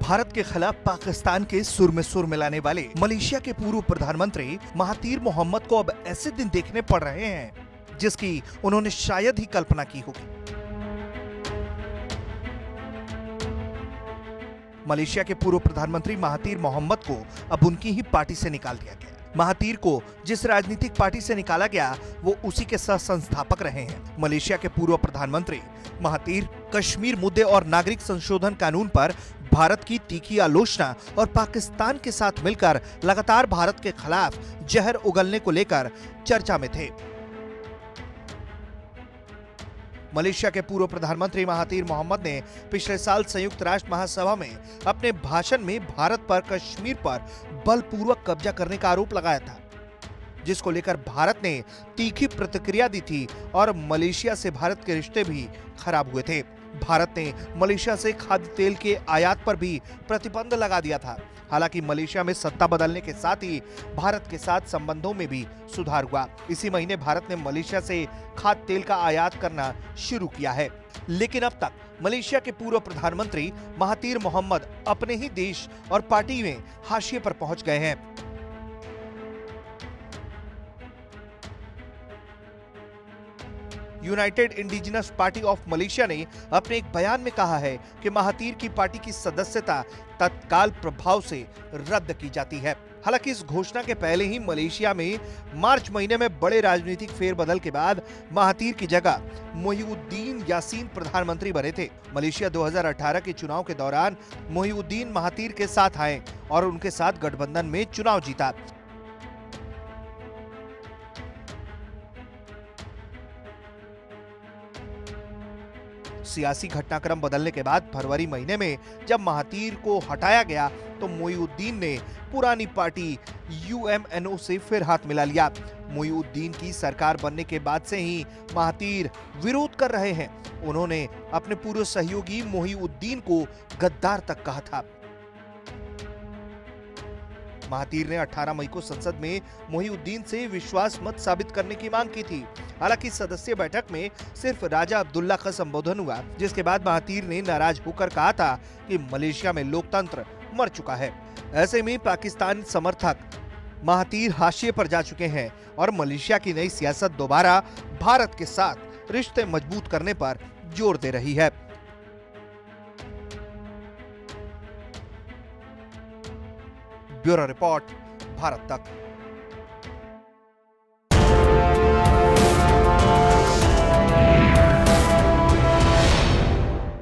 भारत के खिलाफ पाकिस्तान के सुर में सुर मिलाने वाले मलेशिया के पूर्व प्रधानमंत्री महातीर मोहम्मद को अब ऐसे दिन देखने पड़ रहे हैं जिसकी उन्होंने शायद ही कल्पना की होगी। मलेशिया के पूर्व प्रधानमंत्री महातीर मोहम्मद को अब उनकी ही पार्टी से निकाल दिया गया। महातीर को जिस राजनीतिक पार्टी से निकाला गया वो उसी के सह संस्थापक रहे हैं। मलेशिया के पूर्व प्रधानमंत्री महातीर कश्मीर मुद्दे और नागरिक संशोधन कानून पर भारत की तीखी आलोचना और पाकिस्तान के साथ मिलकर लगातार भारत के खिलाफ जहर उगलने को लेकर चर्चा में थे। मलेशिया के पूर्व प्रधानमंत्री महातीर मोहम्मद ने पिछले साल संयुक्त राष्ट्र महासभा में अपने भाषण में भारत पर कश्मीर पर बलपूर्वक कब्जा करने का आरोप लगाया था, जिसको लेकर भारत ने तीखी प्रतिक्रिया दी थी और मलेशिया से भारत के रिश्ते भी खराब हुए थे। भारत ने मलेशिया से खाद्य तेल के आयात पर भी प्रतिबंध लगा दिया था। हालांकि मलेशिया में सत्ता बदलने के साथ ही भारत के साथ संबंधों में भी सुधार हुआ। इसी महीने भारत ने मलेशिया से खाद्य तेल का आयात करना शुरू किया है। लेकिन अब तक मलेशिया के पूर्व प्रधानमंत्री महातीर मोहम्मद अपने ही देश और पार्टी में हाशिए पर पहुंच गए हैं। United indigenous party of Malaysia ने अपने एक बयान में कहा है कि महातीर की पार्टी की सदस्यता तत्काल प्रभाव से रद्द की जाती है। हालांकि इस घोषणा के पहले ही मलेशिया में मार्च महीने में बड़े राजनीतिक फेरबदल के बाद महातीर की जगह मोहिउद्दीन यासीन प्रधानमंत्री बने थे। मलेशिया 2018 के चुनाव के दौरान मोहिउद्दीन महातीर के साथ आए और उनके साथ गठबंधन में चुनाव जीता। सियासी घटनाक्रम बदलने के बाद फरवरी महीने में जब महातीर को हटाया गया तो मोहिउद्दीन ने पुरानी पार्टी UMNO से फिर हाथ मिला लिया। मोहिउद्दीन की सरकार बनने के बाद से ही महातीर विरोध कर रहे हैं। उन्होंने अपने पूर्व सहयोगी मोहिउद्दीन को गद्दार तक कहा था। महातीर ने 18 मई को संसद में मोहिउद्दीन से विश्वास मत साबित करने की मांग की थी। हालांकि सदस्य बैठक में सिर्फ राजा अब्दुल्ला का संबोधन हुआ, जिसके बाद महातीर ने नाराज होकर कहा था कि मलेशिया में लोकतंत्र मर चुका है। ऐसे में पाकिस्तान समर्थक महातीर हाशिए पर जा चुके हैं और मलेशिया की नई सियासत दोबारा भारत के साथ रिश्ते मजबूत करने पर जोर दे रही है। ब्यूरो रिपोर्ट, भारत तक।